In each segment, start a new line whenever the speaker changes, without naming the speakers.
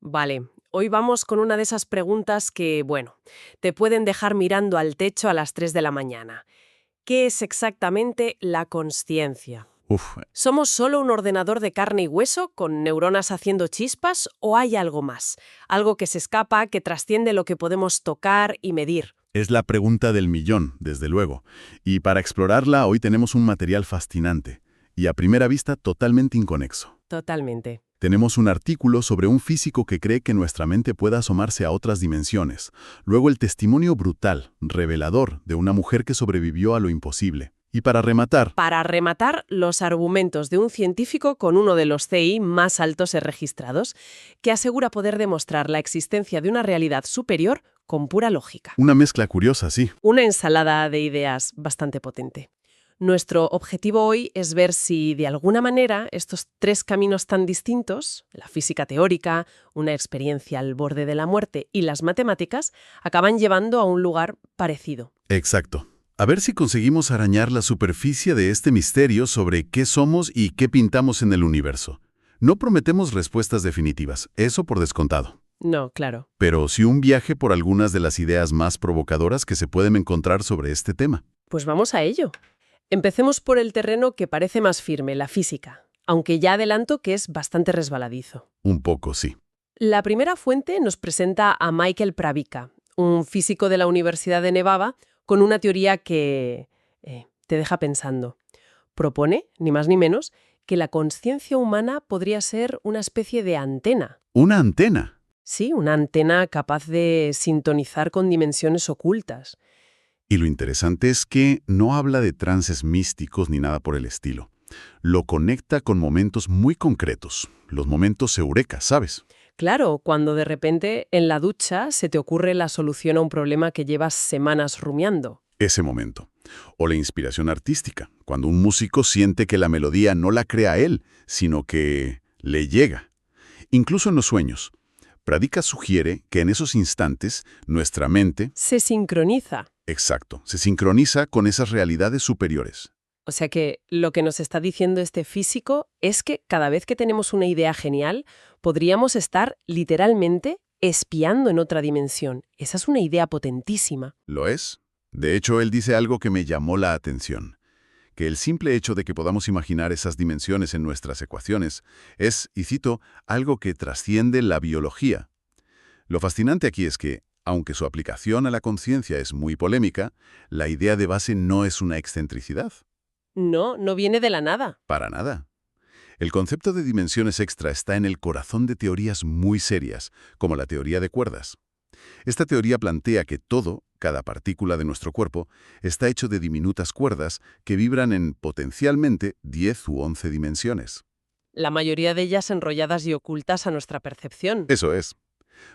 Vale, hoy vamos con una de esas preguntas que, bueno, te pueden dejar mirando al techo a las 3 de la mañana. ¿Qué es exactamente la consciencia?
Uf,
¿Somos solo un ordenador de carne y hueso con neuronas haciendo chispas o hay algo más? Algo que se escapa, que trasciende lo que podemos tocar y medir.
es la pregunta del millón, desde luego. Y para explorarla, hoy tenemos un material fascinante y a primera vista totalmente inconexo.
Totalmente.
Tenemos un artículo sobre un físico que cree que nuestra mente pueda asomarse a otras dimensiones. Luego el testimonio brutal, revelador, de una mujer que sobrevivió a lo imposible. Y para rematar,
Para rematar, los argumentos de un científico con uno de los CI más altos registrados, que asegura poder demostrar la existencia de una realidad superior con pura lógica.
una mezcla curiosa, sí.
Una ensalada de ideas bastante potente. Nuestro objetivo hoy es ver si, de alguna manera, estos tres caminos tan distintos, la física teórica, una experiencia al borde de la muerte y las matemáticas, acaban llevando a un lugar parecido.
Exacto. A ver si conseguimos arañar la superficie de este misterio sobre qué somos y qué pintamos en el universo. No prometemos respuestas definitivas, eso por descontado.
No, claro.
Pero sí un viaje por algunas de las ideas más provocadoras que se pueden encontrar sobre este tema.
Pues vamos a ello. Empecemos por el terreno que parece más firme, la física, aunque ya adelanto que es bastante resbaladizo.
Un poco, sí.
La primera fuente nos presenta a Michael Pravica, un físico de la Universidad de Nevada, con una teoría que te deja pensando. Propone, ni más ni menos, que la consciencia humana podría ser una especie de antena.
Una antena.
Sí, una antena capaz de sintonizar con dimensiones ocultas.
Y lo interesante es que no habla de trances místicos ni nada por el estilo. Lo conecta con momentos muy concretos, los momentos eureka, ¿sabes?
Claro, cuando de repente en la ducha se te ocurre la solución a un problema que llevas semanas rumiando.
Ese momento. O la inspiración artística, cuando un músico siente que la melodía no la crea él, sino que le llega. Incluso en los sueños. Pradika sugiere que en esos instantes nuestra mente,
Se sincroniza.
exacto, se sincroniza con esas realidades superiores.
O sea que lo que nos está diciendo este físico es que cada vez que tenemos una idea genial, podríamos estar literalmente espiando en otra dimensión. Esa es una idea potentísima.
¿Lo es? De hecho, él dice algo que me llamó la atención. Que el simple hecho de que podamos imaginar esas dimensiones en nuestras ecuaciones es, y cito, algo que trasciende la biología. Lo fascinante aquí es que, aunque su aplicación a la conciencia es muy polémica, la idea de base no es una excentricidad.
No, no viene de la nada.
Para nada. El concepto de dimensiones extra está en el corazón de teorías muy serias, como la teoría de cuerdas. Esta teoría plantea que todo, cada partícula de nuestro cuerpo, está hecho de diminutas cuerdas que vibran en potencialmente 10 u 11 dimensiones.
La mayoría de ellas enrolladas y ocultas a nuestra percepción.
Eso es.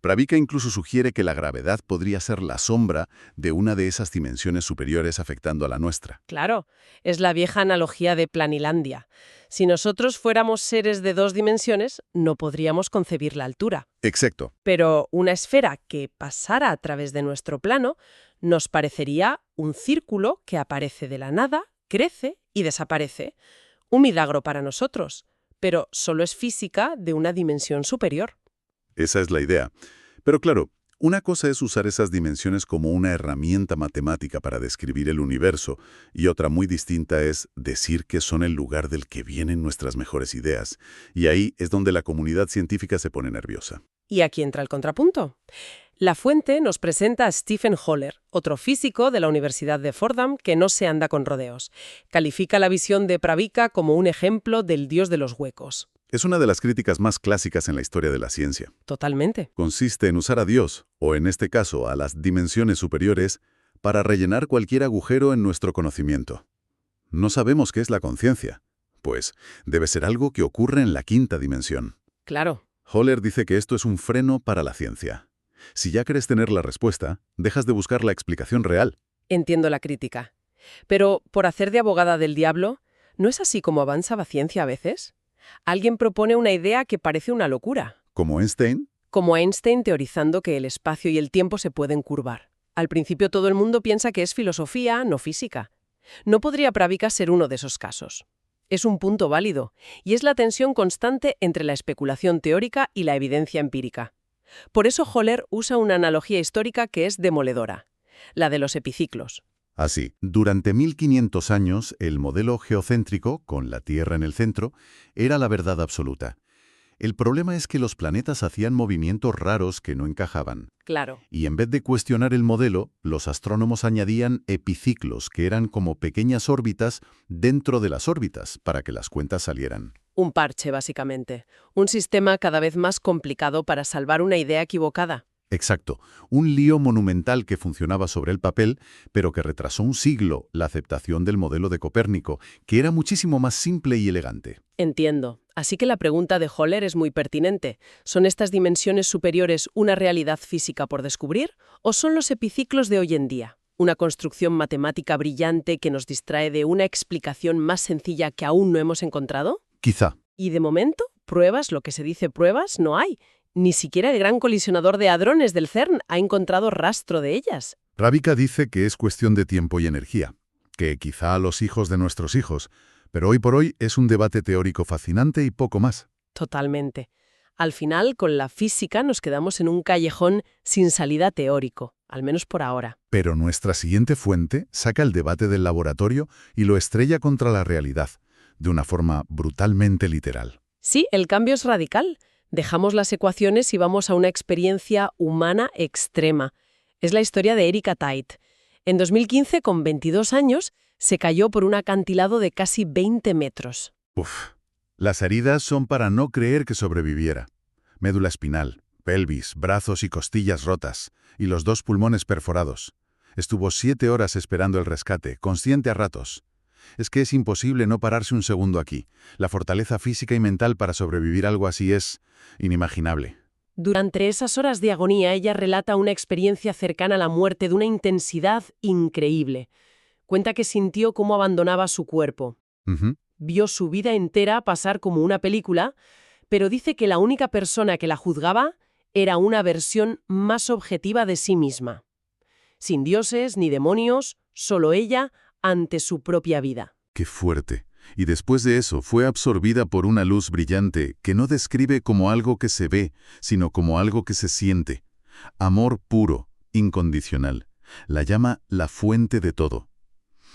Pravica incluso sugiere que la gravedad podría ser la sombra de una de esas dimensiones superiores afectando a la nuestra.
Claro, es la vieja analogía de Planilandia. Si nosotros fuéramos seres de dos dimensiones, no podríamos concebir la altura.
Exacto.
Pero una esfera que pasara a través de nuestro plano nos parecería un círculo que aparece de la nada, crece y desaparece. Un milagro para nosotros, pero solo es física de una dimensión superior.
Esa es la idea. Pero claro, una cosa es usar esas dimensiones como una herramienta matemática para describir el universo, y otra muy distinta es decir que son el lugar del que vienen nuestras mejores ideas. Y ahí es donde la comunidad científica se pone nerviosa.
Y aquí entra el contrapunto. La fuente nos presenta a Stephen Holler, otro físico de la Universidad de Fordham que no se anda con rodeos. Califica la visión de Pravica como un ejemplo del dios de los huecos.
Es una de las críticas más clásicas en la historia de la ciencia.
Totalmente.
Consiste en usar a Dios, o en este caso a las dimensiones superiores, para rellenar cualquier agujero en nuestro conocimiento. No sabemos qué es la conciencia. Pues debe ser algo que ocurre en la quinta dimensión.
Claro.
Holler dice que esto es un freno para la ciencia. Si ya crees tener la respuesta, dejas de buscar la explicación real.
Entiendo la crítica. Pero, por hacer de abogada del diablo, ¿no es así como avanza la ciencia a veces? Alguien propone una idea que parece una locura.
Como Einstein,
Como Einstein teorizando que el espacio y el tiempo se pueden curvar. Al principio todo el mundo piensa que es filosofía, no física. ¿No podría Pravica ser uno de esos casos? Es un punto válido, y es la tensión constante entre la especulación teórica y la evidencia empírica. Por eso Höhler usa una analogía histórica que es demoledora, la de los epiciclos.
Así, durante 1500 años, el modelo geocéntrico, con la Tierra en el centro, era la verdad absoluta. El problema es que los planetas hacían movimientos raros que no encajaban.
Claro.
Y en vez de cuestionar el modelo, los astrónomos añadían epiciclos, que eran como pequeñas órbitas dentro de las órbitas, para que las cuentas salieran.
Un parche, básicamente. Un sistema cada vez más complicado para salvar una idea equivocada.
Exacto, un lío monumental que funcionaba sobre el papel, pero que retrasó un siglo la aceptación del modelo de Copérnico, que era muchísimo más simple y elegante.
Entiendo. Así que la pregunta de Höhler es muy pertinente. ¿Son estas dimensiones superiores una realidad física por descubrir o son los epiciclos de hoy en día? Una construcción matemática brillante que nos distrae de una explicación más sencilla que aún no hemos encontrado?
Quizá.
Y de momento, pruebas, lo que se dice pruebas, no hay. Ni siquiera el gran colisionador de hadrones del CERN ha encontrado rastro de ellas.
Rábica dice que es cuestión de tiempo y energía, que quizá a los hijos de nuestros hijos, pero hoy por hoy es un debate teórico fascinante y poco más.
Totalmente. Al final, con la física nos quedamos en un callejón sin salida teórico, al menos por ahora.
Pero nuestra siguiente fuente saca el debate del laboratorio y lo estrella contra la realidad, de una forma brutalmente literal.
Sí, el cambio es radical. Dejamos las ecuaciones y vamos a una experiencia humana extrema. Es la historia de Erika Tait. En 2015, con 22 años, se cayó por un acantilado de casi 20 metros.
Las heridas son para no creer que sobreviviera. Médula espinal, pelvis, brazos y costillas rotas, y los 2 pulmones perforados. Estuvo 7 horas esperando el rescate, consciente a ratos. Es que es imposible no pararse un segundo aquí. La fortaleza física y mental para sobrevivir algo así es inimaginable.
Durante esas horas de agonía, ella relata una experiencia cercana a la muerte de una intensidad increíble. Cuenta que sintió cómo abandonaba su cuerpo. Vio su vida entera pasar como una película, pero dice que la única persona que la juzgaba era una versión más objetiva de sí misma. Sin dioses ni demonios, solo ella ante su propia vida.
¡Qué fuerte! Y después de eso fue absorbida por una luz brillante que no describe como algo que se ve, sino como algo que se siente. Amor puro, incondicional. La llama la fuente de todo.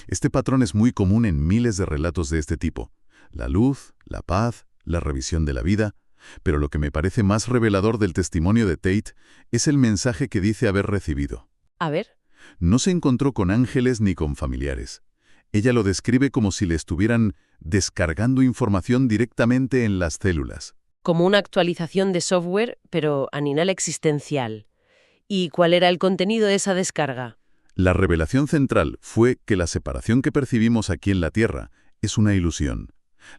Este patrón es muy común en miles de relatos de este tipo. La luz, la paz, la revisión de la vida. Pero lo que me parece más revelador del testimonio de Tate es el mensaje que dice haber recibido.
A ver.
No se encontró con ángeles ni con familiares. Ella lo describe como si le estuvieran descargando información directamente en las células.
Como una actualización de software, pero a nivel existencial. ¿Y cuál era el contenido de esa descarga?
La revelación central fue que la separación que percibimos aquí en la Tierra es una ilusión.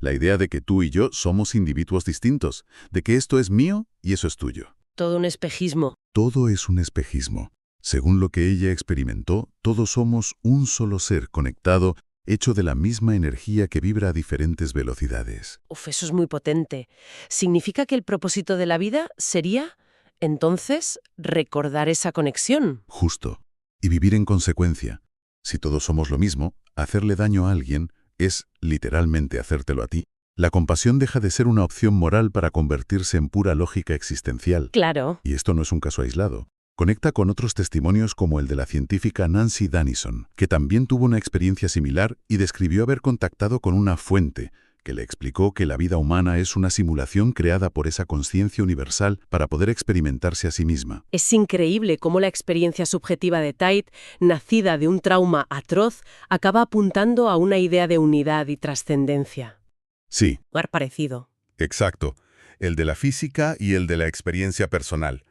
La idea de que tú y yo somos individuos distintos, de que esto es mío y eso es tuyo.
Todo un espejismo.
Todo es un espejismo. Según lo que ella experimentó, todos somos un solo ser conectado, hecho de la misma energía que vibra a diferentes velocidades.
Eso es muy potente. ¿Significa que el propósito de la vida sería, entonces, recordar esa conexión?
Justo. Y vivir en consecuencia. Si todos somos lo mismo, hacerle daño a alguien es, literalmente, hacértelo a ti. La compasión deja de ser una opción moral para convertirse en pura lógica existencial.
Claro.
Y esto no es un caso aislado. Conecta con otros testimonios como el de la científica Nancy Dennison, que también tuvo una experiencia similar y describió haber contactado con una fuente que le explicó que la vida humana es una simulación creada por esa conciencia universal para poder experimentarse a sí misma.
Es increíble cómo la experiencia subjetiva de Tate, nacida de un trauma atroz, acaba apuntando a una idea de unidad y trascendencia.
Sí.
Lugar parecido.
Exacto. El de la física y el de la experiencia personal.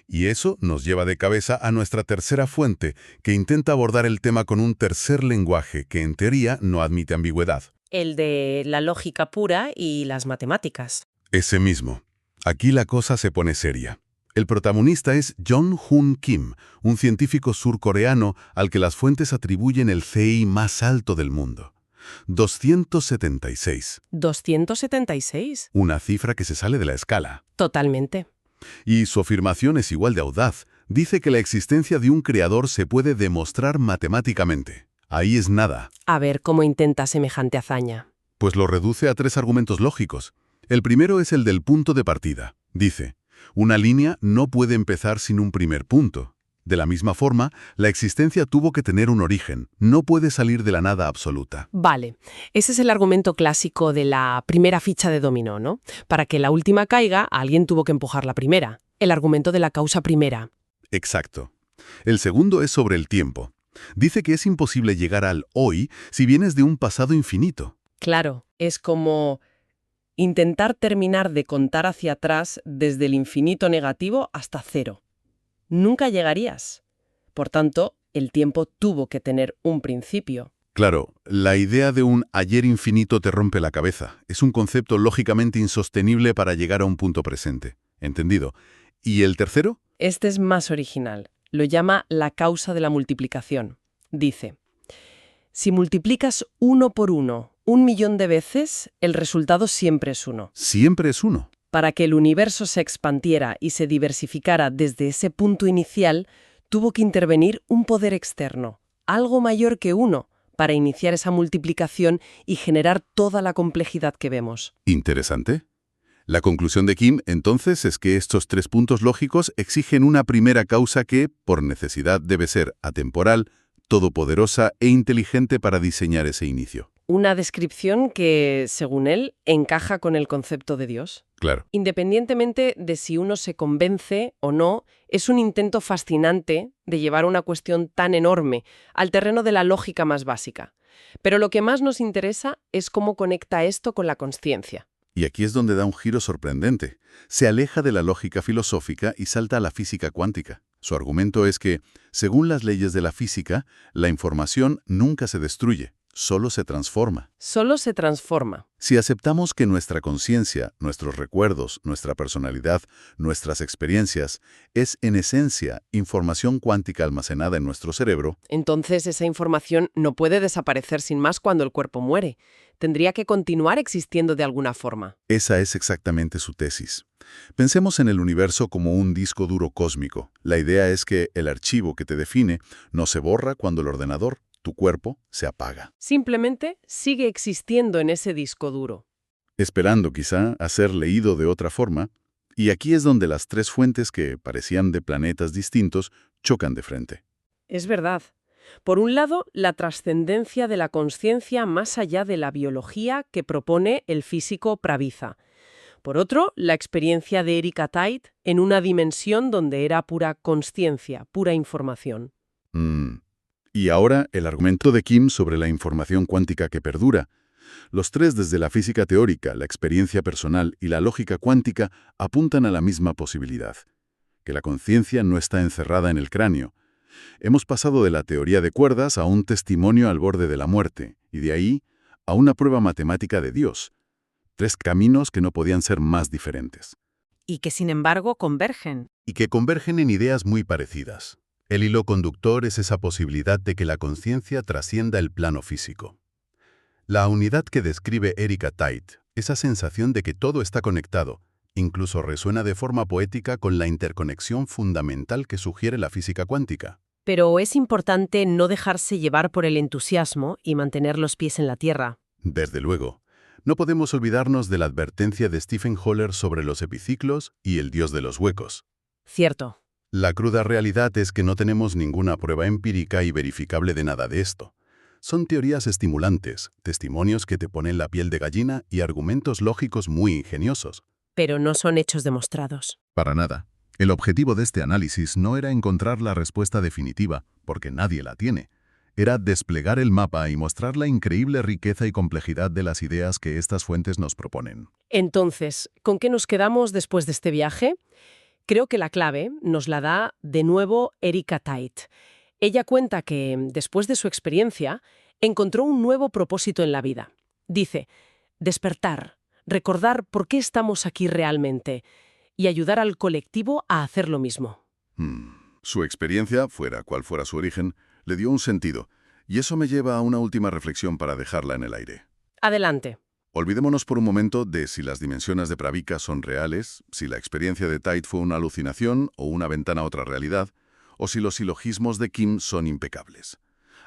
Y eso nos lleva de cabeza a nuestra tercera fuente, que intenta abordar el tema con un tercer lenguaje que en teoría no admite ambigüedad.
El de la lógica pura y las matemáticas.
Ese mismo. Aquí la cosa se pone seria. El protagonista es Jong-Hoon Kim, un científico surcoreano al que las fuentes atribuyen el CI más alto del mundo. 276.
¿276?
Una cifra que se sale de la escala.
Totalmente.
Y su afirmación es igual de audaz. Dice que la existencia de un creador se puede demostrar matemáticamente. Ahí es nada.
A ver cómo intenta semejante hazaña.
Pues lo reduce a 3 argumentos lógicos. El primero es el del punto de partida. Dice, una línea no puede empezar sin un primer punto. De la misma forma, la existencia tuvo que tener un origen, no puede salir de la nada absoluta.
Vale, ese es el argumento clásico de la primera ficha de dominó, ¿no? Para que la última caiga, alguien tuvo que empujar la primera. El argumento de la causa primera.
Exacto. El segundo es sobre el tiempo. Dice que es imposible llegar al hoy si vienes de un pasado infinito.
Claro, es como intentar terminar de contar hacia atrás desde el infinito negativo hasta cero. Nunca llegarías. Por tanto, el tiempo tuvo que tener un principio.
Claro, la idea de un ayer infinito te rompe la cabeza. Es un concepto lógicamente insostenible para llegar a un punto presente. ¿Entendido? ¿Y el tercero?
Este es más original. Lo llama la causa de la multiplicación. Dice, si multiplicas 1 por 1 1.000.000 de veces, el resultado siempre es 1.
Siempre es 1.
Para que el universo se expandiera y se diversificara desde ese punto inicial, tuvo que intervenir un poder externo, algo mayor que 1, para iniciar esa multiplicación y generar toda la complejidad que vemos.
Interesante. La conclusión de Kim, entonces, es que estos 3 puntos lógicos exigen una primera causa que, por necesidad, debe ser atemporal, todopoderosa e inteligente para diseñar ese inicio.
Una descripción que, según él, encaja con el concepto de Dios.
Claro.
Independientemente de si uno se convence o no, es un intento fascinante de llevar una cuestión tan enorme al terreno de la lógica más básica. Pero lo que más nos interesa es cómo conecta esto con la consciencia.
Y aquí es donde da un giro sorprendente. Se aleja de la lógica filosófica y salta a la física cuántica. Su argumento es que, según las leyes de la física, la información nunca se destruye, solo se transforma.
Solo se transforma.
Si aceptamos que nuestra conciencia, nuestros recuerdos, nuestra personalidad, nuestras experiencias, es en esencia información cuántica almacenada en nuestro cerebro,
Entonces esa información no puede desaparecer sin más cuando el cuerpo muere. Tendría que continuar existiendo de alguna forma.
esa es exactamente su tesis. Pensemos en el universo como un disco duro cósmico. La idea es que el archivo que te define no se borra cuando el ordenador, tu cuerpo, se apaga,
Simplemente sigue existiendo en ese disco duro.
esperando quizá a ser leído de otra forma, y aquí es donde las 3 fuentes que parecían de planetas distintos chocan de frente.
Es verdad. Por un lado, la trascendencia de la consciencia más allá de la biología que propone el físico Pravitha. Por otro, la experiencia de Erika Tait en una dimensión donde era pura consciencia, pura información.
Y ahora el argumento de Kim sobre la información cuántica que perdura. Los 3 desde la física teórica, la experiencia personal y la lógica cuántica apuntan a la misma posibilidad, que la conciencia no está encerrada en el cráneo. Hemos pasado de la teoría de cuerdas a un testimonio al borde de la muerte, y de ahí a una prueba matemática de Dios. 3 caminos que no podían ser más diferentes.
Y que sin embargo convergen.
Y que convergen en ideas muy parecidas. El hilo conductor es esa posibilidad de que la conciencia trascienda el plano físico. La unidad que describe Erika Tait, esa sensación de que todo está conectado, incluso resuena de forma poética con la interconexión fundamental que sugiere la física cuántica.
Pero es importante no dejarse llevar por el entusiasmo y mantener los pies en la tierra.
Desde luego, no podemos olvidarnos de la advertencia de Stephen Holler sobre los epiciclos y el dios de los huecos.
Cierto.
La cruda realidad es que no tenemos ninguna prueba empírica y verificable de nada de esto. Son teorías estimulantes, testimonios que te ponen la piel de gallina y argumentos lógicos muy ingeniosos.
Pero no son hechos demostrados.
Para nada. El objetivo de este análisis no era encontrar la respuesta definitiva, porque nadie la tiene. Era desplegar el mapa y mostrar la increíble riqueza y complejidad de las ideas que estas fuentes nos proponen.
Entonces, ¿con qué nos quedamos después de este viaje? Creo que la clave nos la da de nuevo Erika Tait. Ella cuenta que, después de su experiencia, encontró un nuevo propósito en la vida. Dice, despertar, recordar por qué estamos aquí realmente y ayudar al colectivo a hacer lo mismo.
Su experiencia, fuera cual fuera su origen, le dio un sentido, y eso me lleva a una última reflexión para dejarla en el aire.
Adelante.
Olvidémonos por un momento de si las dimensiones de Pravika son reales, si la experiencia de Tait fue una alucinación o una ventana a otra realidad, o si los silogismos de Kim son impecables.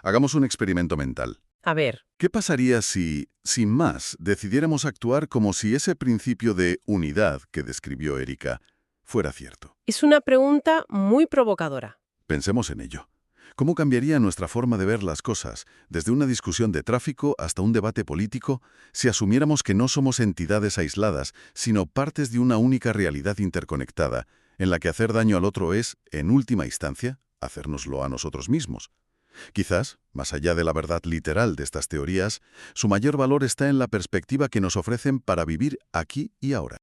Hagamos un experimento mental.
A ver,
¿Qué pasaría si, sin más, decidiéramos actuar como si ese principio de unidad que describió Erika fuera cierto?
es una pregunta muy provocadora.
Pensemos en ello. ¿Cómo cambiaría nuestra forma de ver las cosas, desde una discusión de tráfico hasta un debate político, si asumiéramos que no somos entidades aisladas, sino partes de una única realidad interconectada, en la que hacer daño al otro es, en última instancia, hacérnoslo a nosotros mismos? Quizás, más allá de la verdad literal de estas teorías, su mayor valor está en la perspectiva que nos ofrecen para vivir aquí y ahora.